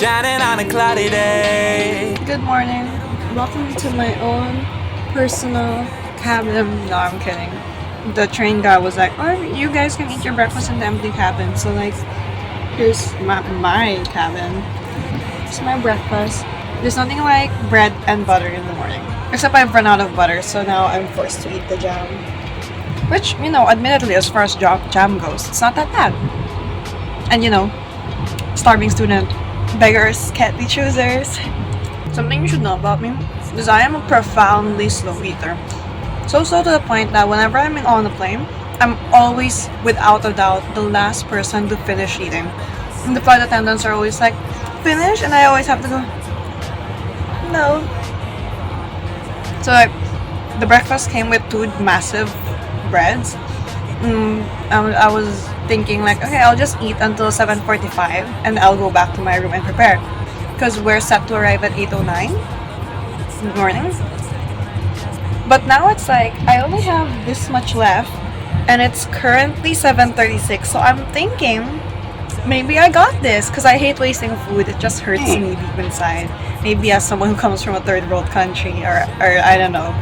shining on a cloudy day. Good morning. Welcome to my own personal cabin. No, I'm kidding. The train guy was like, "Oh, you guys can eat your breakfast in the empty cabin." So like, here's my cabin. It's my breakfast. There's nothing like bread and butter in the morning. Except I've run out of butter, so now I'm forced to eat the jam. Which, admittedly, as far as jam goes, it's not that bad. And starving student, beggars can't be choosers. Something you should know about me is I am a profoundly slow eater. So to the point that whenever I'm on a plane, I'm always, without a doubt, the last person to finish eating. And the flight attendants are always like, "Finish?" And I always have to go, "No." So the breakfast came with two massive breads. I was thinking like, okay, I'll just eat until 7:45 and I'll go back to my room and prepare. Because we're set to arrive at 8:09 in the morning. But now it's like, I only have this much left and it's currently 7:36. So I'm thinking, maybe I got this because I hate wasting food. It just hurts me deep inside. Maybe as someone who comes from a third world country or I don't know.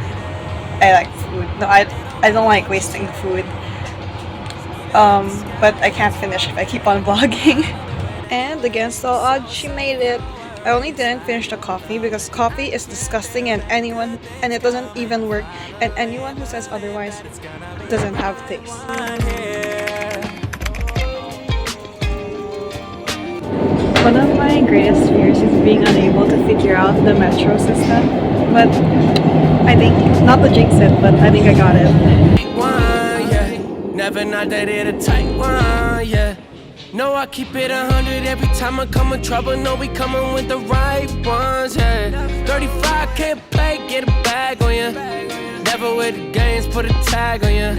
I like food. No, I don't like wasting food. But I can't finish if I keep on vlogging. And against all odds, she made it. I only didn't finish the coffee because coffee is disgusting and it doesn't even work, and anyone who says otherwise doesn't have taste. One of my greatest fears is being unable to figure out the metro system, but I think, not to jinx it, but I think I got it. Never not that it a tight one, yeah. No, I keep it 100 every time I come with trouble. No, we coming with the right ones, yeah. 35 can't play, get a bag on ya. Never with the games, put a tag on ya.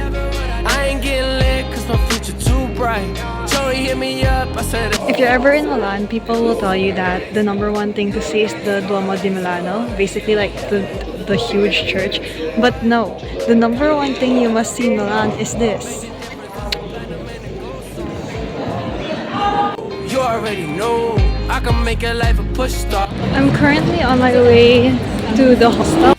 I ain't getting lit cause my future too bright. Joey hit me up, I said if you're ever in Milan, people will tell you that the number one thing to see is the Duomo di Milano, basically like the huge church. But no, the number one thing you must see in Milan is this. you already know I can make your life a push start. I'm currently on my way to the hostel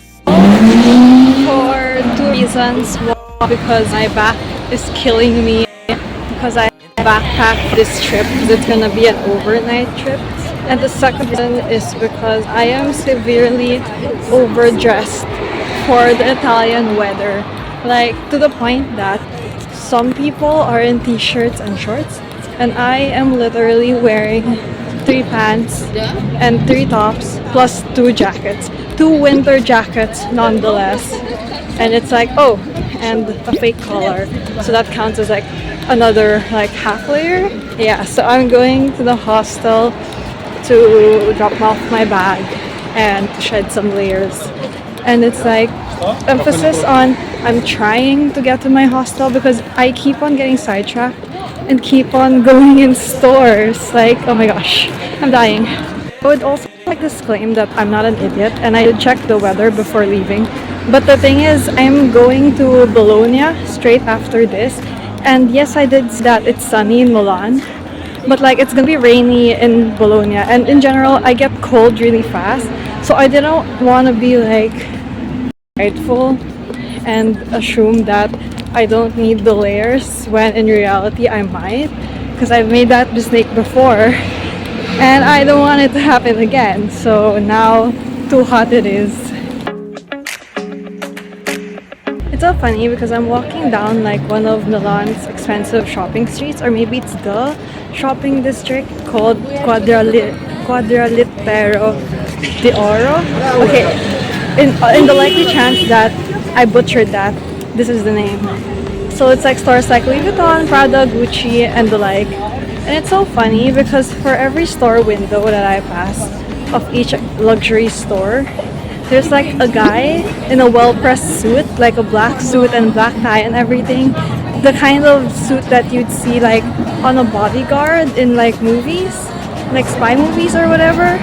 for two reasons. One, because my back is killing me because I backpacked this trip because it's gonna be an overnight trip. And the second reason is because I am severely overdressed for the Italian weather. Like, to the point that some people are in t-shirts and shorts, and I am literally wearing 3 pants and 3 tops plus 2 jackets. 2 winter jackets nonetheless. And it's like, oh, and a fake collar. So that counts as like another like half layer. Yeah, so I'm going to the hostel to drop off my bag and shed some layers. And it's like emphasis on I'm trying to get to my hostel because I keep on getting sidetracked and keep on going in stores. Like, oh my gosh, I'm dying. I would also like to disclaim that I'm not an idiot and I did check the weather before leaving. But the thing is, I'm going to Bologna straight after this. And yes, I did see that it's sunny in Milan. But like, it's gonna be rainy in Bologna. And in general, I get cold really fast. So I didn't want to be like prideful and assume that I don't need the layers when in reality I might, because I've made that mistake before and I don't want it to happen again. So now, too hot it is. It's so funny because I'm walking down like one of Milan's expensive shopping streets, or maybe it's the shopping district called Quadrilatero di Oro. Okay, in the likely chance that I butchered that, this is the name. So it's like stores like Louis Vuitton, Prada, Gucci, and the like. And it's so funny because for every store window that I pass of each luxury store, there's like a guy in a well-pressed suit, like a black suit and black tie and everything. The kind of suit that you'd see like on a bodyguard in like movies, like spy movies or whatever.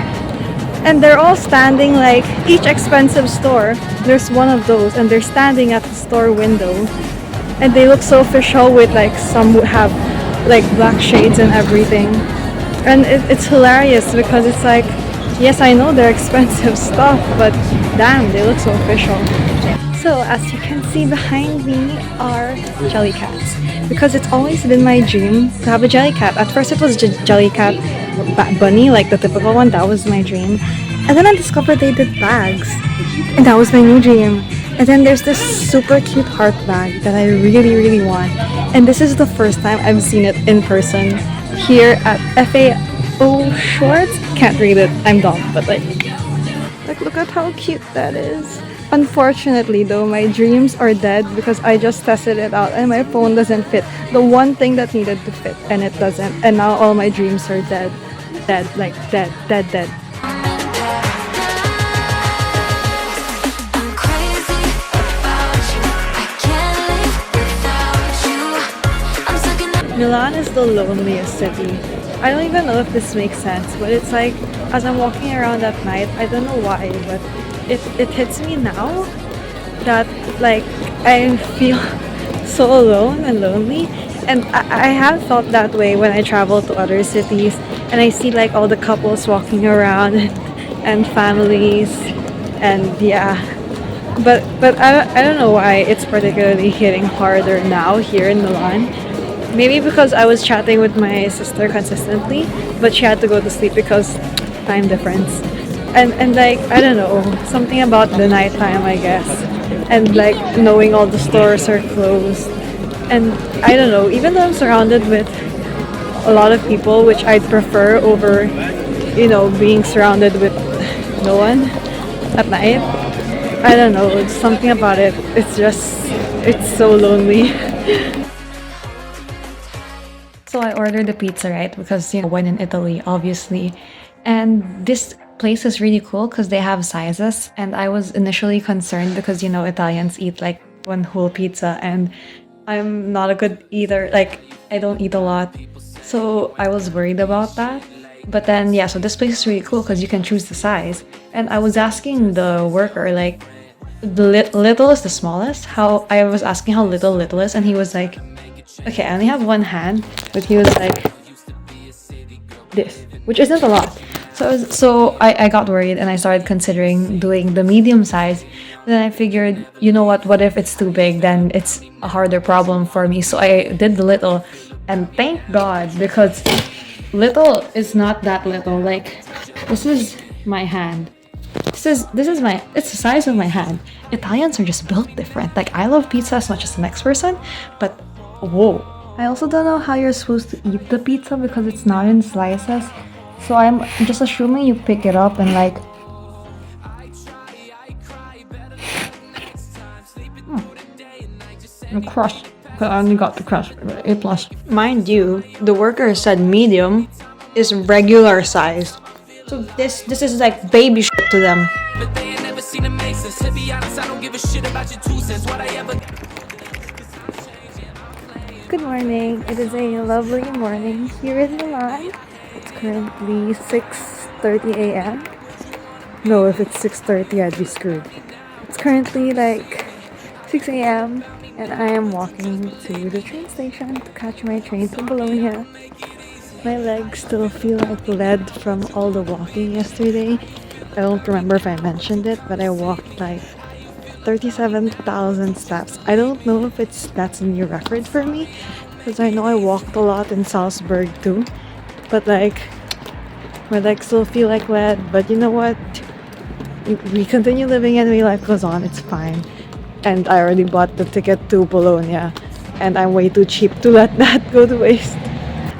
And they're all standing, like each expensive store, there's one of those, and they're standing at the store window. And they look so official with like some have like black shades and everything. And it's hilarious because it's like, yes, I know they're expensive stuff, but damn, they look so official. So as you can see behind me are jellycats, because it's always been my dream to have a jellycat. At first it was jellycat bunny, like the typical one. That was my dream, and then I discovered they did bags, and that was my new dream. And then there's this super cute heart bag that I really want, and this is the first time I've seen it in person here at FAO Schwartz. Can't read it, I'm dumb, but like look at how cute that is. Unfortunately though, my dreams are dead because I just tested it out and my phone doesn't fit the one thing that needed to fit, and it doesn't, and now all my dreams are dead. Like dead. Milan is the loneliest city. I don't even know if this makes sense, but it's like as I'm walking around at night, I don't know why, but it hits me now that like I feel so alone and lonely. And I have felt that way when I travel to other cities and I see like all the couples walking around and families, and yeah. But I don't know why it's particularly hitting harder now here in Milan. Maybe because I was chatting with my sister consistently, but she had to go to sleep because time difference. And like I don't know, something about the nighttime, I guess. And like knowing all the stores are closed. And I don't know, even though I'm surrounded with a lot of people, which I'd prefer over, being surrounded with no one at night. I don't know, it's something about it. It's so lonely. So I ordered the pizza, right? Because, when in Italy, obviously. And this place is really cool because they have sizes. And I was initially concerned because, Italians eat like one whole pizza. And I'm not a good eater. Like, I don't eat a lot. So I was worried about that. But then, so this place is really cool because you can choose the size. And I was asking the worker, like, the little is the smallest. I was asking how little is. And he was like, okay, I only have one hand, but he was like this, which isn't a lot. So I got worried and I started considering doing the medium size. But then I figured, what if it's too big? Then it's a harder problem for me. So I did the little, and thank God, because little is not that little. Like, this is my hand. It's the size of my hand. Italians are just built different. Like, I love pizza as much as the next person, but whoa. I also don't know how you're supposed to eat the pizza because it's not in slices. So I'm just assuming you pick it up and like... The crust. I only got the crust. A+. Mind you, the worker said medium is regular size. So this is like baby shit to them. But they ain't never seen it make sense. To be honest, I don't give a shit about your 2 cents. What I ever... Good morning. It is a lovely morning here in Milan. It's currently 6:30 a.m. No, if it's 6:30, I'd be screwed. It's currently like 6 a.m. and I am walking to the train station to catch my train to Bologna. My legs still feel like lead from all the walking yesterday. I don't remember if I mentioned it, but I walked like 37,000 steps. I don't know if that's a new record for me, because I know I walked a lot in Salzburg too, but like my legs still feel like lead. But you know what, we continue living and life goes on. It's fine. And I already bought the ticket to Bologna, and I'm way too cheap to let that go to waste.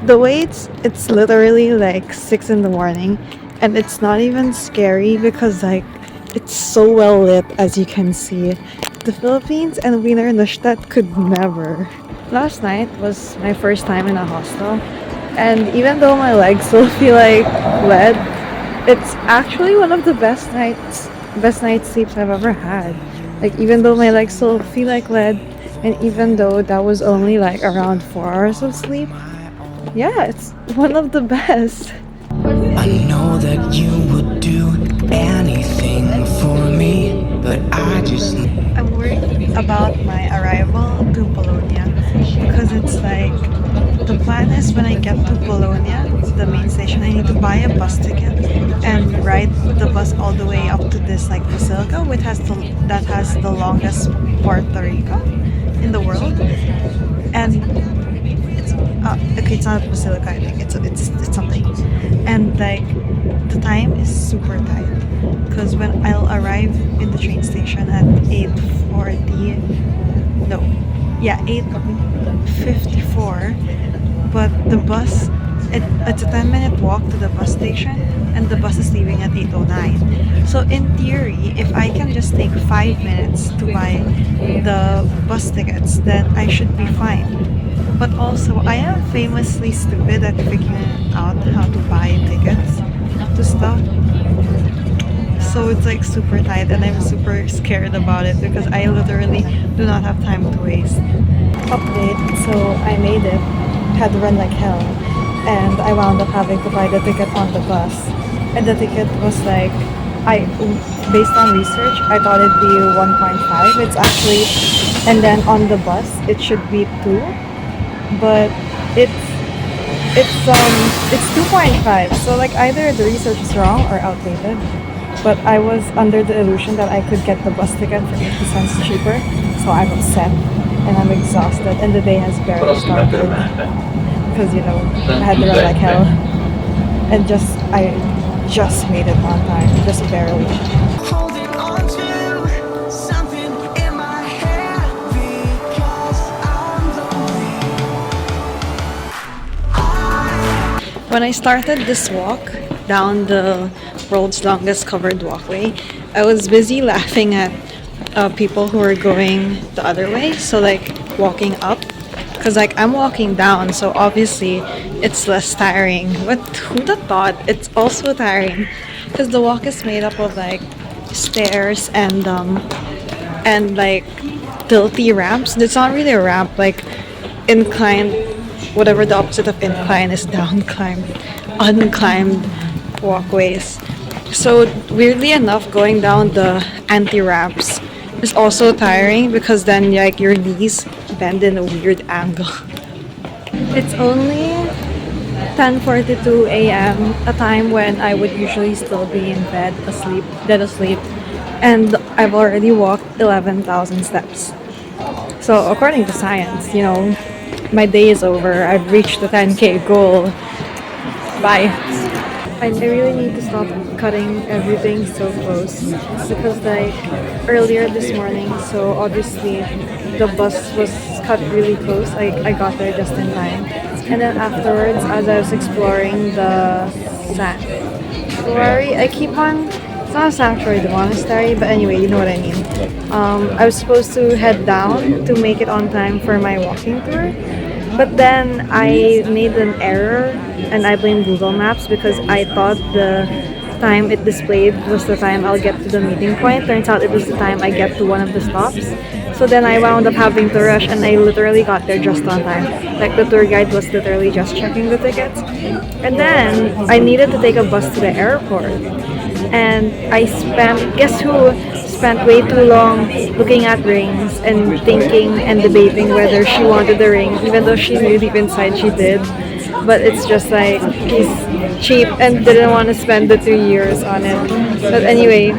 The way it's literally like 6 in the morning, and it's not even scary because like it's so well lit, as you can see. The Philippines and Wiener Neustadt could never. Last night was my first time in a hostel, and even though my legs still feel like lead, it's actually one of the best night sleeps I've ever had. Like, even though my legs still feel like lead, and even though that was only like around 4 hours of sleep, yeah, it's one of the best. I know that you would do anything for me, but I'm worried about my arrival to Bologna because it's like the the plan is when I get to Bologna, the main station, I need to buy a bus ticket and ride the bus all the way up to this like basilica, which has that has the longest Puerto Rico in the world. And it's okay, it's not a basilica. I think it's something. And like the time is super tight because when I'll arrive in the train station at 8:40, no, yeah, 8:54, but the bus it's a 10-minute walk to the bus station and the bus is leaving at 8:09. So in theory, if I can just take 5 minutes to buy the bus tickets, then I should be fine. But also, I am famously stupid at figuring out how to buy tickets to stuff. So it's like super tight and I'm super scared about it because I literally do not have time to waste. Update, so I made it, had to run like hell, and I wound up having to buy the ticket on the bus. And the ticket was like, based on research, I thought it'd be 1.5. It's actually, and then on the bus, it should be 2, but it's 2.5. So like either the research is wrong or outdated. But I was under the illusion that I could get the bus ticket for 50 cents cheaper, so I'm upset and I'm exhausted, and the day has barely started because I had to run like hell, and I just made it on time, just barely. Holding on to something in my head because I'm lonely. When I started this walk down the world's longest covered walkway, I was busy laughing at people who were going the other way, so like walking up, because like I'm walking down, so obviously it's less tiring. But who'd have thought it's also tiring, because the walk is made up of like stairs and like tilty ramps. It's not really a ramp, like inclined, whatever the opposite of incline is, down climbed, unclimbed walkways. So weirdly enough, going down the anti-ramps is also tiring because then like your knees bend in a weird angle. It's only 10:42 a.m., a time when I would usually still be in bed asleep, dead asleep, and I've already walked 11,000 steps. So according to science, my day is over. I've reached the 10K goal. Bye. I really need to stop cutting everything so close because like earlier this morning, so obviously the bus was cut really close. I got there just in time, and then afterwards, as I was exploring the sanctuary, it's not a sanctuary, the monastery, but anyway, you know what I mean. I was supposed to head down to make it on time for my walking tour. But then I made an error and I blamed Google Maps because I thought the time it displayed was the time I'll get to the meeting point. Turns out it was the time I get to one of the stops. So then I wound up having to rush and I literally got there just on time. Like the tour guide was literally just checking the tickets. And then I needed to take a bus to the airport. And guess who spent way too long looking at rings and thinking and debating whether she wanted the ring, even though she knew deep inside she did. But it's just like he's cheap and didn't want to spend the 2 years on it. But anyway,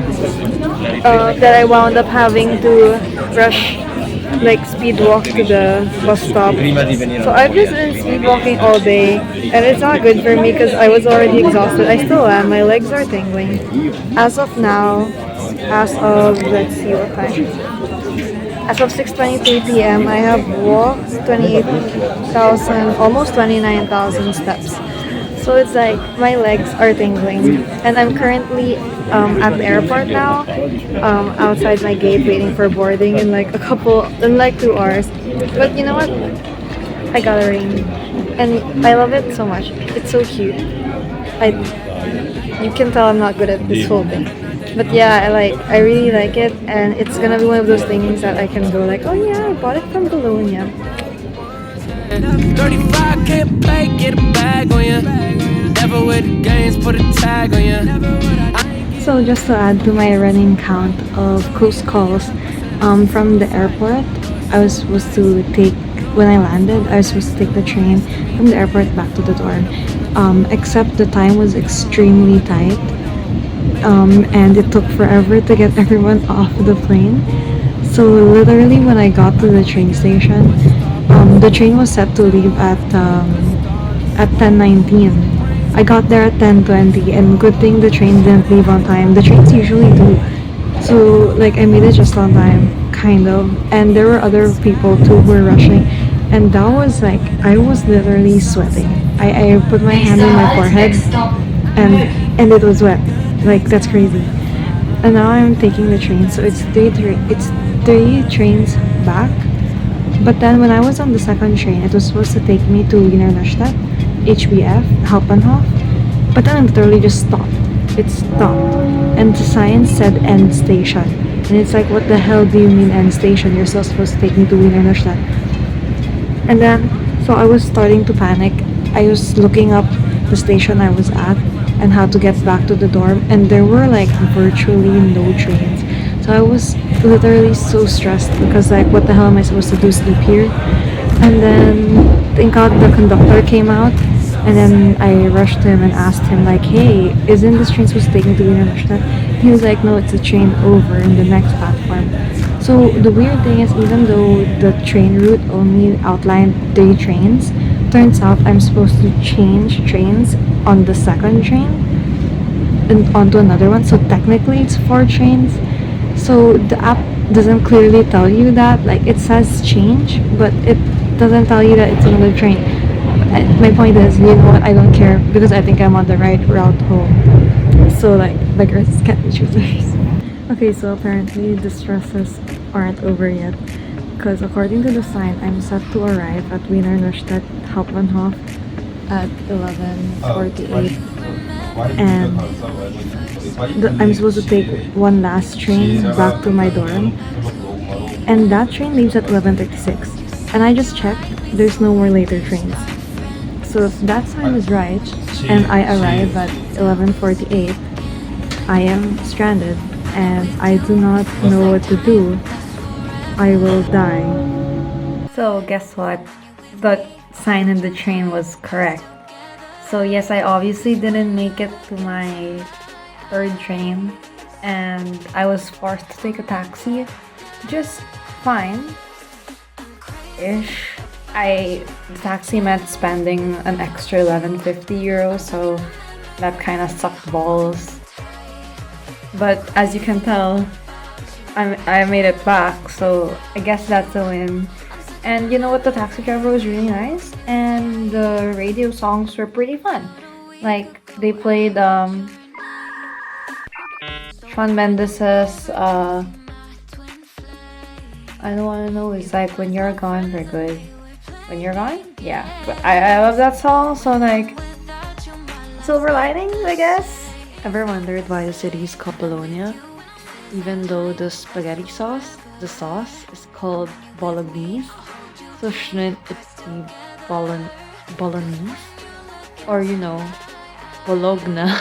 that I wound up having to rush, like speed walk to the bus stop. So I've just been speed walking all day, and it's not good for me because I was already exhausted. I still am. My legs are tingling. As of now, let's see what time. As of 6:23 p.m., I have walked 28,000, almost 29,000 steps. So it's like my legs are tingling, and I'm currently at the airport now, outside my gate waiting for boarding in like 2 hours. But you know what? I got a ring, and I love it so much. It's so cute. You can tell I'm not good at this whole thing. But yeah, I really like it, and it's gonna be one of those things that I can go like, oh yeah, I bought it from Bologna. 35 can't play, get a bag on ya. Never with the games, put a tag on ya. So just to add to my running count of close calls from the airport, I was supposed to take when I landed, I was supposed to take the train from the airport back to the dorm. Except the time was extremely tight, and it took forever to get everyone off the plane. So literally, when I got to the train station, the train was set to leave at 10:19. I got there at 10:20, and good thing the train didn't leave on time. The trains usually do. So like I made it just on time, kind of. And there were other people too who were rushing, and that was like I was literally sweating. I put my hand on my forehead, and it was wet. Like that's crazy. And now I'm taking the train, so it's three trains back. But then when I was on the second train, it was supposed to take me to Wiener Neustadt, HBF, Hauptbahnhof. But then it literally just stopped. It stopped. And the sign said end station. And it's like, what the hell do you mean end station? You're still supposed to take me to Wiener Neustadt. And then, so I was starting to panic. I was looking up the station I was at and how to get back to the dorm. And there were like virtually no trains. So I was literally so stressed because like, what the hell am I supposed to do, sleep here? And then thank God the conductor came out, and then I rushed to him and asked him like, hey, isn't this train supposed to take me to Wiener Neustadt? He was like, no, it's a train over in the next platform. So the weird thing is, even though the train route only outlined 3 trains, turns out I'm supposed to change trains on the second train and onto another one. So technically it's 4 trains. So the app doesn't clearly tell you that. Like it says change, but it doesn't tell you that it's another train. My point is, you know what? I don't care because I think I'm on the right route home. So like beggars can't be choosers. Okay, so apparently the stresses aren't over yet because according to the sign, I'm set to arrive at Wiener Neustadt Hauptbahnhof at 11:48, and I'm supposed to take one last train back to my dorm, and that train leaves at 11:36. And I just checked, there's no more later trains. So if that sign is right, and I arrive at 11:48, I am stranded, and I do not know what to do. I will die. So guess what? The sign in the train was correct. So yes, I obviously didn't make it to my third train, and I was forced to take a taxi. Just fine ish. The taxi meant spending an extra 11.50 euros, so that kind of sucked balls. But as you can tell, I made it back, so I guess that's a win. And you know what? The taxi driver was really nice, and the radio songs were pretty fun. Like they played Shawn Mendes's I don't wanna know, it's like when you're gone, we're good. When you're gone? Yeah. But I love that song, so like silver linings, I guess. Ever wondered why the city is called Bologna? Even though the spaghetti sauce, the sauce is called bolognese. So shouldn't it be bolognese? Or you know, Bologna.